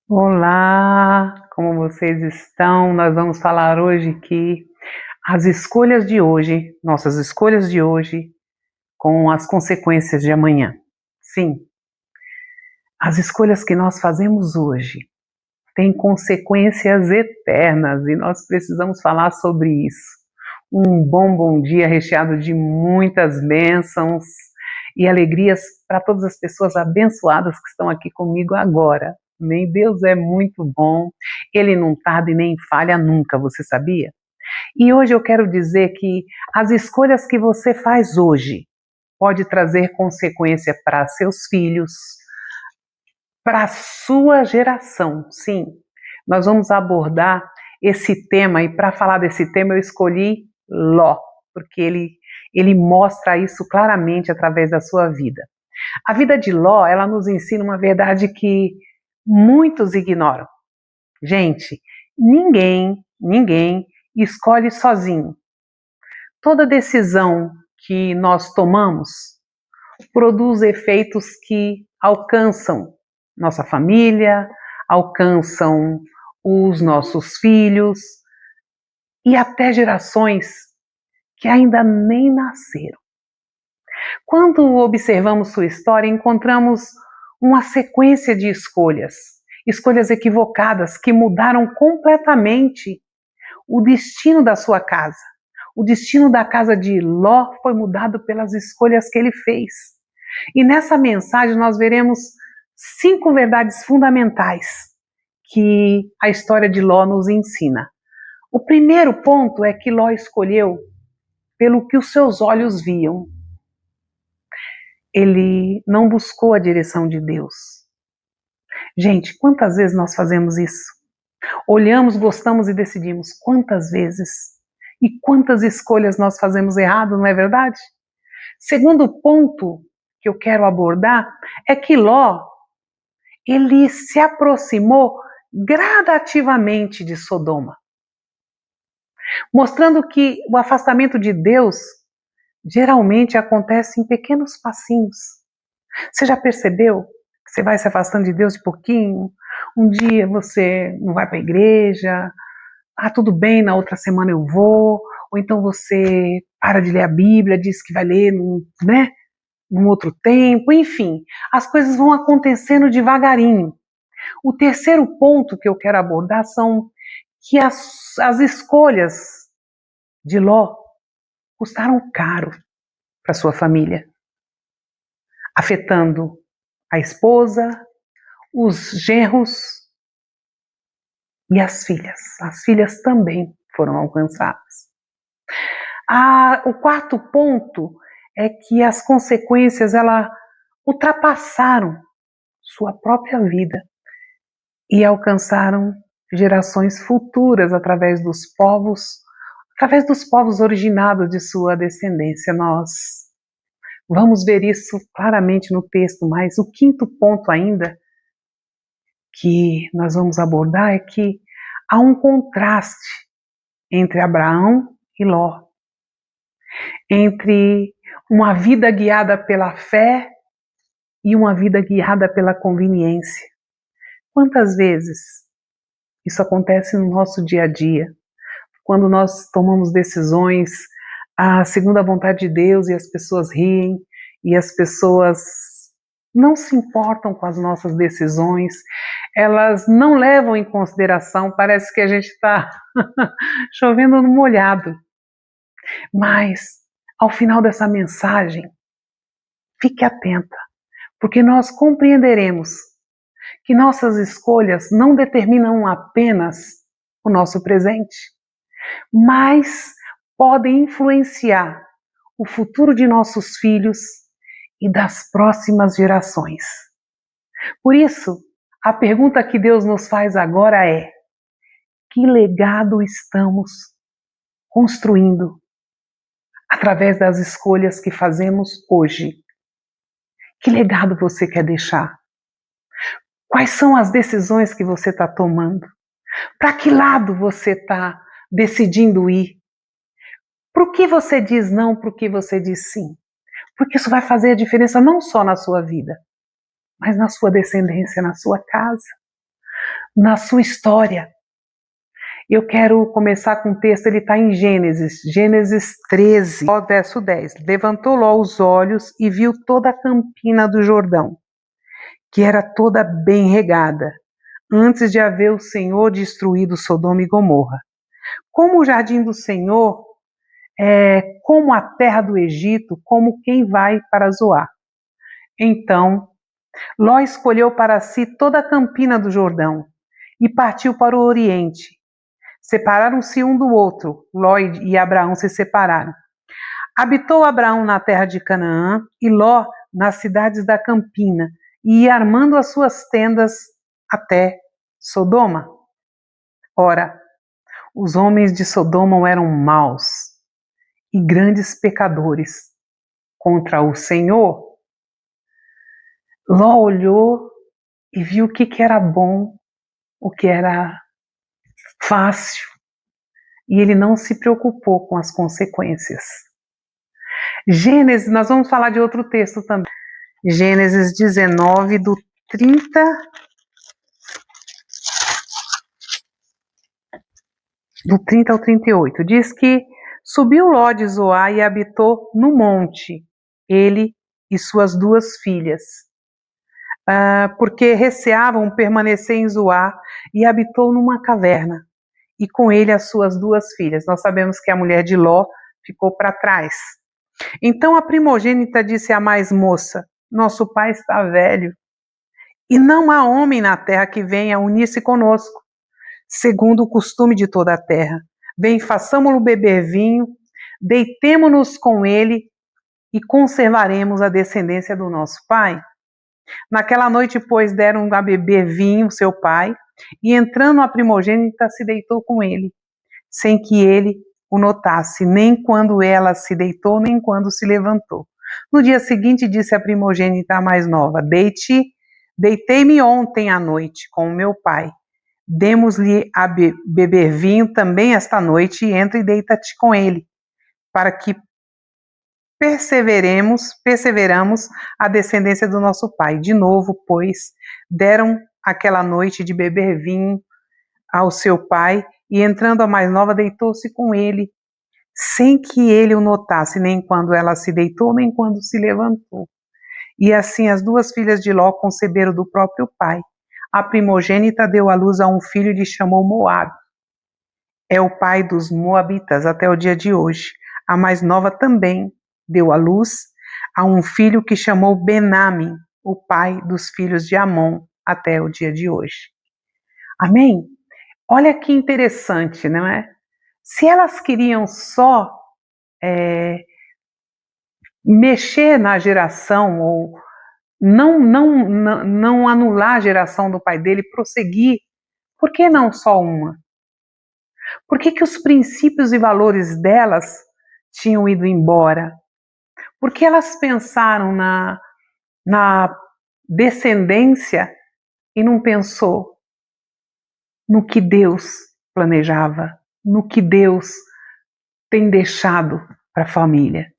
Olá, como vocês estão? Nós vamos falar hoje que as escolhas de hoje, nossas escolhas de hoje, com as consequências de amanhã. Sim, as escolhas que nós fazemos hoje têm consequências eternas e nós precisamos falar sobre isso. Um bom dia recheado de muitas bênçãos e alegrias para todas as pessoas abençoadas que estão aqui comigo agora. Amém? Deus é muito bom, Ele não tarda e nem falha nunca, você sabia? E hoje eu quero dizer que as escolhas que você faz hoje pode trazer consequência para seus filhos, para a sua geração. Sim, nós vamos abordar esse tema e para falar desse tema eu escolhi Ló, porque ele mostra isso claramente através da sua vida. A vida de Ló, ela nos ensina uma verdade que muitos ignoram. Gente, ninguém escolhe sozinho. Toda decisão que nós tomamos produz efeitos que alcançam nossa família, alcançam os nossos filhos e até gerações que ainda nem nasceram. Quando observamos sua história, encontramos uma sequência de escolhas equivocadas que mudaram completamente o destino da sua casa. O destino da casa de Ló foi mudado pelas escolhas que ele fez. E nessa mensagem nós veremos 5 verdades fundamentais que a história de Ló nos ensina. O primeiro ponto é que Ló escolheu pelo que os seus olhos viam. Ele não buscou a direção de Deus. Gente, quantas vezes nós fazemos isso? Olhamos, gostamos e decidimos. Quantas vezes? E quantas escolhas nós fazemos errado, não é verdade? Segundo ponto que eu quero abordar é que Ló, ele se aproximou gradativamente de Sodoma, mostrando que o afastamento de Deus geralmente acontece em pequenos passinhos. Você já percebeu que você vai se afastando de Deus de pouquinho? Um dia você não vai para a igreja, tudo bem, na outra semana eu vou, ou então você para de ler a Bíblia, diz que vai ler num outro tempo, enfim, as coisas vão acontecendo devagarinho. O terceiro ponto que eu quero abordar são que as escolhas de Ló custaram caro para sua família, afetando a esposa, os genros e as filhas. As filhas também foram alcançadas. O quarto ponto é que as consequências ultrapassaram sua própria vida e alcançaram gerações futuras através dos povos originados de sua descendência. Nós vamos ver isso claramente no texto, mas o quinto ponto ainda que nós vamos abordar é que há um contraste entre Abraão e Ló, entre uma vida guiada pela fé e uma vida guiada pela conveniência. Quantas vezes isso acontece no nosso dia a dia, quando nós tomamos decisões segundo a vontade de Deus e as pessoas riem e as pessoas não se importam com as nossas decisões, elas não levam em consideração, parece que a gente está chovendo no molhado. Mas, ao final dessa mensagem, fique atenta, porque nós compreenderemos que nossas escolhas não determinam apenas o nosso presente, mas podem influenciar o futuro de nossos filhos e das próximas gerações. Por isso, a pergunta que Deus nos faz agora é: que legado estamos construindo através das escolhas que fazemos hoje? Que legado você quer deixar? Quais são as decisões que você está tomando? Para que lado você está decidindo ir? Para o que você diz não, para o que você diz sim? Porque isso vai fazer a diferença não só na sua vida, mas na sua descendência, na sua casa. na sua história. Eu quero começar com o texto, ele está em Gênesis 13, verso 10. Levantou Ló os olhos e viu toda a campina do Jordão, que era toda bem regada, antes de haver o Senhor destruído Sodoma e Gomorra. Como o jardim do Senhor, como a terra do Egito, como quem vai para Zoar. Então, Ló escolheu para si toda a campina do Jordão e partiu para o oriente. Separaram-se um do outro, Ló e Abraão se separaram. Habitou Abraão na terra de Canaã e Ló nas cidades da campina, e ia armando as suas tendas até Sodoma. Ora, os homens de Sodoma eram maus e grandes pecadores contra o Senhor. Ló olhou e viu o que era bom, o que era fácil, e ele não se preocupou com as consequências. Gênesis, nós vamos falar de outro texto também. Gênesis 19, do 30 ao 38. Diz que subiu Ló de Zoar e habitou no monte, ele e suas 2 filhas, porque receavam permanecer em Zoar, e habitou numa caverna, e com ele as suas 2 filhas. Nós sabemos que a mulher de Ló ficou para trás. Então a primogênita disse à mais moça: nosso pai está velho, e não há homem na terra que venha unir-se conosco, segundo o costume de toda a terra. Vem, façamo-lo beber vinho, deitemo-nos com ele e conservaremos a descendência do nosso pai. Naquela noite, pois, deram a beber vinho seu pai, e entrando a primogênita se deitou com ele, sem que ele o notasse, nem quando ela se deitou, nem quando se levantou. No dia seguinte disse a primogênita mais nova: deitei-me ontem à noite com o meu pai. Demos-lhe a beber vinho também esta noite, e entra e deita-te com ele, para que perseveramos a descendência do nosso pai. De novo, pois, deram aquela noite de beber vinho ao seu pai, e entrando a mais nova, deitou-se com ele, sem que ele o notasse, nem quando ela se deitou, nem quando se levantou. E assim as 2 filhas de Ló conceberam do próprio pai. A primogênita deu à luz a um filho e lhe chamou Moabe. É o pai dos moabitas até o dia de hoje. A mais nova também deu à luz a um filho que chamou Benami, o pai dos filhos de Amon, até o dia de hoje. Amém? Olha que interessante, não é? Se elas queriam só mexer na geração, ou não anular a geração do pai dele, prosseguir, por que não só uma? Por que os princípios e valores delas tinham ido embora? Por que elas pensaram na descendência e não pensou no que Deus planejava, no que Deus tem deixado para a família?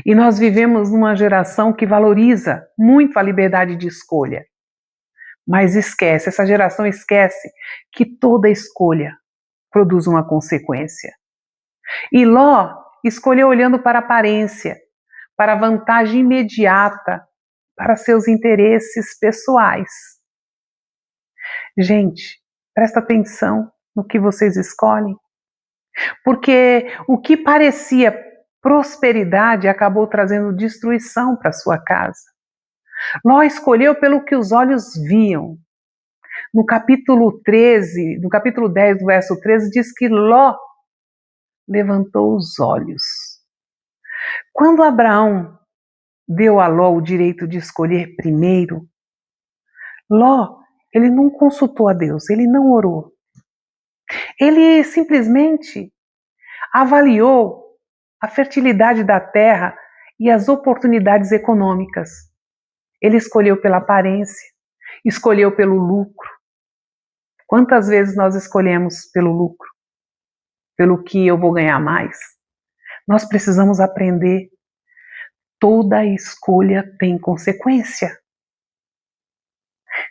E nós vivemos numa geração que valoriza muito a liberdade de escolha. Mas essa geração esquece que toda escolha produz uma consequência. E Ló escolheu olhando para a aparência, para a vantagem imediata, para seus interesses pessoais. Gente, presta atenção no que vocês escolhem, porque o que parecia prosperidade acabou trazendo destruição para sua casa. Ló escolheu pelo que os olhos viam. No capítulo 10, do verso 13, diz que Ló levantou os olhos. Quando Abraão deu a Ló o direito de escolher primeiro, Ló, ele não consultou a Deus, ele não orou. Ele simplesmente avaliou a fertilidade da terra e as oportunidades econômicas. Ele escolheu pela aparência, escolheu pelo lucro. Quantas vezes nós escolhemos pelo lucro? Pelo que eu vou ganhar mais? Nós precisamos aprender. Toda escolha tem consequência.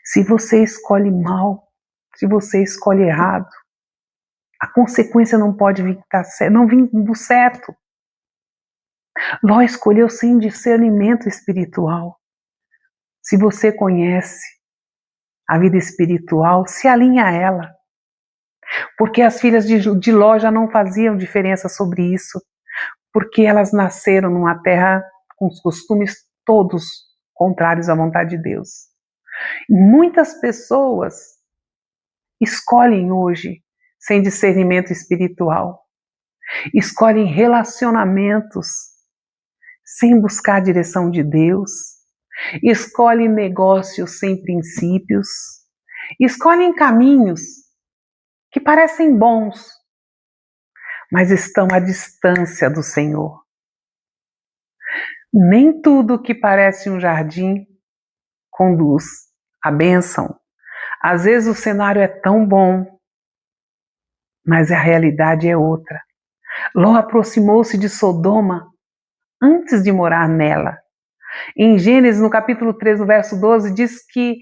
Se você escolhe mal, se você escolhe errado, a consequência não pode vir do certo. Ló escolheu sem discernimento espiritual. Se você conhece a vida espiritual, se alinha a ela. Porque as filhas de Ló já não faziam diferença sobre isso, porque elas nasceram numa terra com os costumes todos contrários à vontade de Deus. E muitas pessoas escolhem hoje sem discernimento espiritual, escolhem relacionamentos sem buscar a direção de Deus, escolhem negócios sem princípios, escolhem caminhos que parecem bons, mas estão à distância do Senhor. Nem tudo que parece um jardim conduz à bênção. Às vezes o cenário é tão bom, mas a realidade é outra. Ló aproximou-se de Sodoma antes de morar nela. Em Gênesis, no capítulo 3, no verso 12, diz que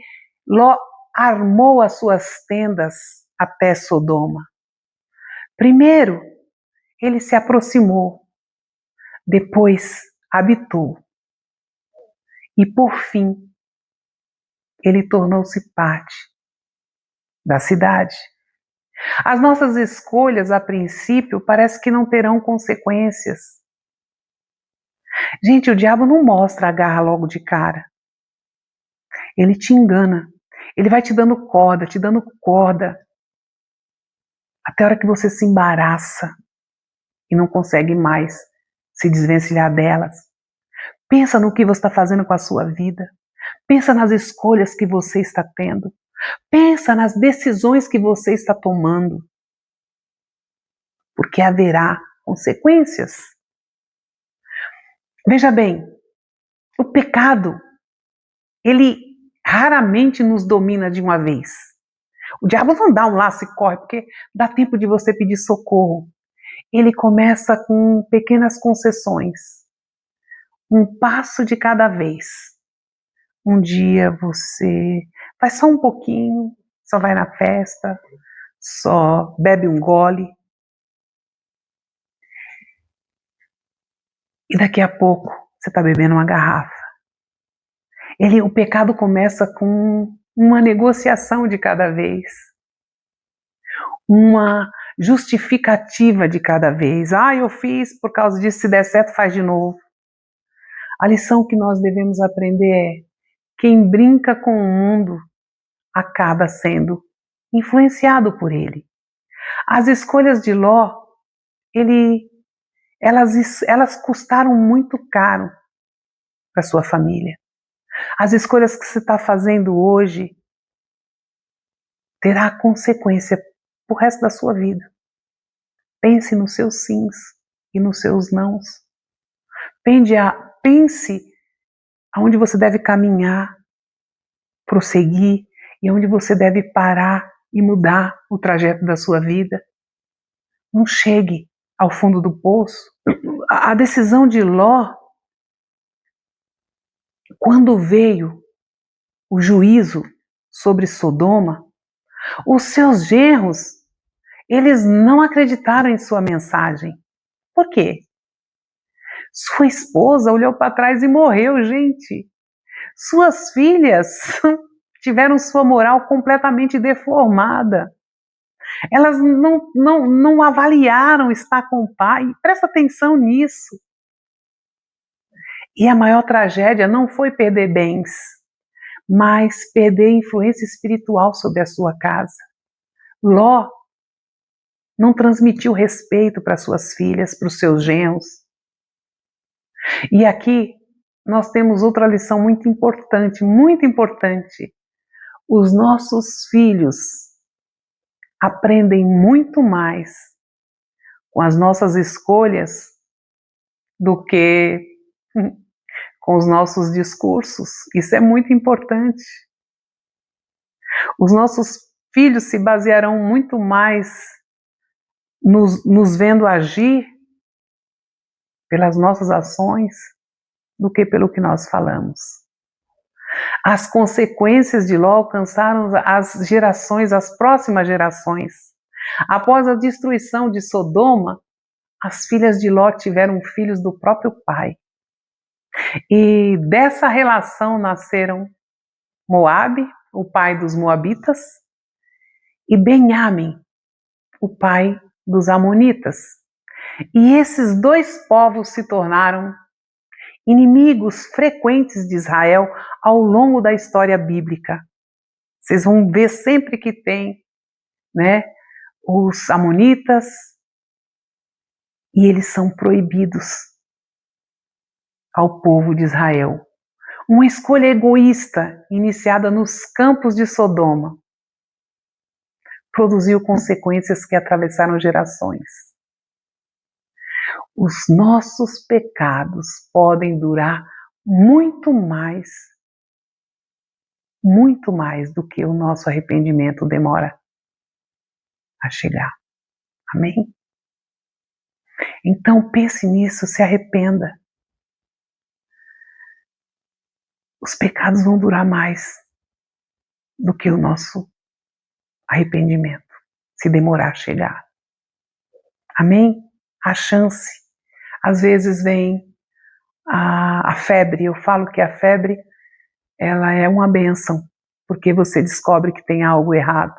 Ló armou as suas tendas até Sodoma. Primeiro, ele se aproximou, depois habitou e, por fim, ele tornou-se parte da cidade. As nossas escolhas, a princípio, parece que não terão consequências. Gente, o diabo não mostra a garra logo de cara. Ele te engana. Ele vai te dando corda, até a hora que você se embaraça e não consegue mais se desvencilhar delas. Pensa no que você está fazendo com a sua vida. Pensa nas escolhas que você está tendo. Pensa nas decisões que você está tomando. Porque haverá consequências. Veja bem, o pecado, ele raramente nos domina de uma vez. O diabo não dá um laço e corre, porque dá tempo de você pedir socorro. Ele começa com pequenas concessões. Um passo de cada vez. Um dia você vai só um pouquinho, só vai na festa, só bebe um gole. E daqui a pouco você está bebendo uma garrafa. O pecado começa com uma negociação de cada vez. Uma justificativa de cada vez. Eu fiz por causa disso, se der certo faz de novo. A lição que nós devemos aprender é: quem brinca com o mundo acaba sendo influenciado por ele. As escolhas de Ló, elas custaram muito caro para sua família. As escolhas que você está fazendo hoje terá consequência pro resto da sua vida. Pense nos seus sims e nos seus nãos. Pense aonde você deve caminhar, prosseguir, e onde você deve parar e mudar o trajeto da sua vida. Não chegue ao fundo do poço. A decisão de Ló, quando veio o juízo sobre Sodoma, os seus genros, eles não acreditaram em sua mensagem. Por quê? Sua esposa olhou para trás e morreu, gente. Suas filhas tiveram sua moral completamente deformada. Elas não avaliaram estar com o pai. Presta atenção nisso. E a maior tragédia não foi perder bens, mas perder influência espiritual sobre a sua casa. Ló não transmitiu respeito para suas filhas, para os seus genros. E aqui nós temos outra lição muito importante, muito importante. Os nossos filhos aprendem muito mais com as nossas escolhas do que com os nossos discursos. Isso é muito importante. Os nossos filhos se basearão muito mais nos vendo agir pelas nossas ações do que pelo que nós falamos. As consequências de Ló alcançaram as gerações, as próximas gerações. Após a destruição de Sodoma, as filhas de Ló tiveram filhos do próprio pai. E dessa relação nasceram Moabe, o pai dos moabitas, e Benjamim, o pai dos amonitas. E esses dois povos se tornaram inimigos frequentes de Israel ao longo da história bíblica. Vocês vão ver sempre que tem, né, os amonitas, e eles são proibidos ao povo de Israel. Uma escolha egoísta iniciada nos campos de Sodoma produziu consequências que atravessaram gerações. Os nossos pecados podem durar muito mais do que o nosso arrependimento demora a chegar. Amém? Então pense nisso, se arrependa. Os pecados vão durar mais do que o nosso arrependimento, se demorar a chegar. Amém? A chance. Às vezes vem a febre. Eu falo que a febre, ela é uma bênção, porque você descobre que tem algo errado.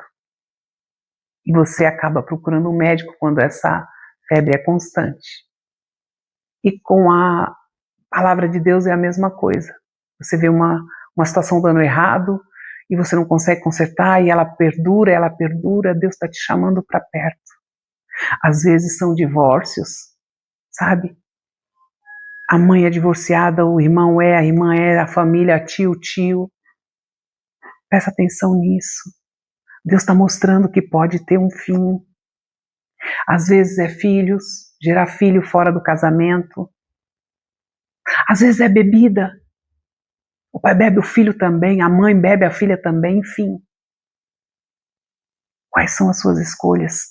E você acaba procurando um médico quando essa febre é constante. E com a palavra de Deus é a mesma coisa. Você vê uma situação dando errado e você não consegue consertar e ela perdura, Deus está te chamando para perto. Às vezes são divórcios, sabe? A mãe é divorciada, o irmão é, a irmã é, a família, tio. Presta atenção nisso. Deus está mostrando que pode ter um fim. Às vezes é filhos, gerar filho fora do casamento. Às vezes é bebida. O pai bebe o filho também, a mãe bebe a filha também, enfim. Quais são as suas escolhas?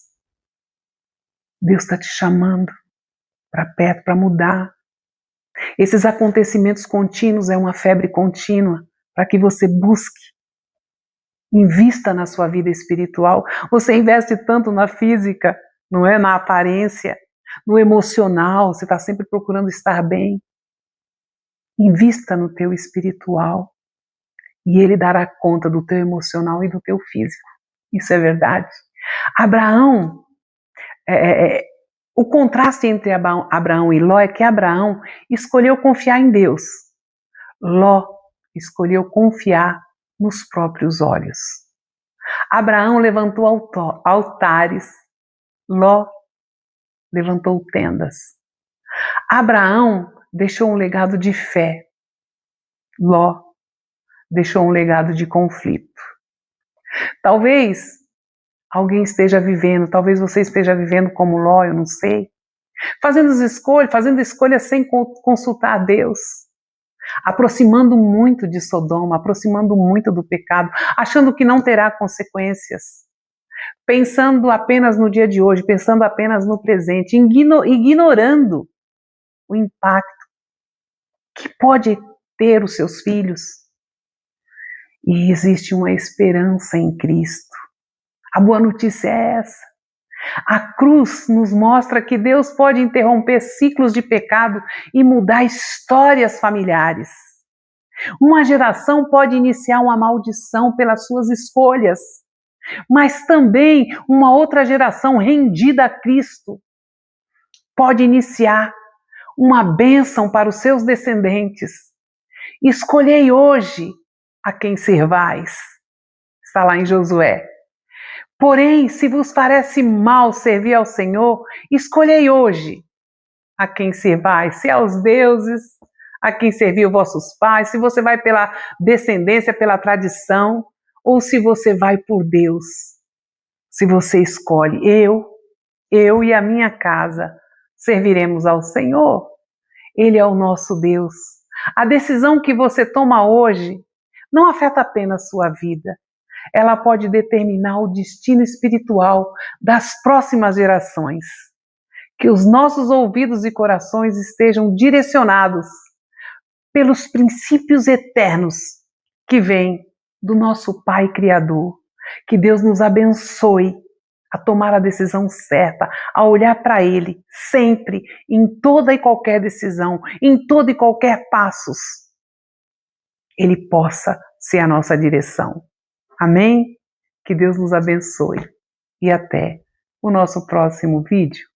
Deus está te chamando para perto, para mudar. Esses acontecimentos contínuos é uma febre contínua para que você busque, invista na sua vida espiritual. Você investe tanto na física, não é? Na aparência, no emocional, você está sempre procurando estar bem. Invista no teu espiritual e ele dará conta do teu emocional e do teu físico. Isso é verdade. Abraão, o contraste entre Abraão e Ló é que Abraão escolheu confiar em Deus. Ló escolheu confiar nos próprios olhos. Abraão levantou altares, Ló levantou tendas. Abraão deixou um legado de fé, Ló deixou um legado de conflito. Talvez alguém esteja vivendo, talvez você esteja vivendo como Ló, eu não sei, fazendo escolhas sem consultar a Deus, aproximando muito de Sodoma, aproximando muito do pecado, achando que não terá consequências, pensando apenas no dia de hoje, pensando apenas no presente, ignorando o impacto que pode ter os seus filhos. E existe uma esperança em Cristo. A boa notícia é essa. A cruz nos mostra que Deus pode interromper ciclos de pecado e mudar histórias familiares. Uma geração pode iniciar uma maldição pelas suas escolhas, mas também uma outra geração rendida a Cristo pode iniciar uma bênção para os seus descendentes. Escolhei hoje a quem servais. Está lá em Josué. Porém, se vos parece mal servir ao Senhor, escolhei hoje a quem servais, se aos deuses, a quem serviu vossos pais, se você vai pela descendência, pela tradição, ou se você vai por Deus. Se você escolhe, eu e a minha casa serviremos ao Senhor. Ele é o nosso Deus. A decisão que você toma hoje não afeta apenas a sua vida. Ela pode determinar o destino espiritual das próximas gerações. Que os nossos ouvidos e corações estejam direcionados pelos princípios eternos que vem do nosso Pai Criador. Que Deus nos abençoe a tomar a decisão certa, a olhar para Ele sempre, em toda e qualquer decisão, em todo e qualquer passos. Ele possa ser a nossa direção. Amém? Que Deus nos abençoe. E até o nosso próximo vídeo.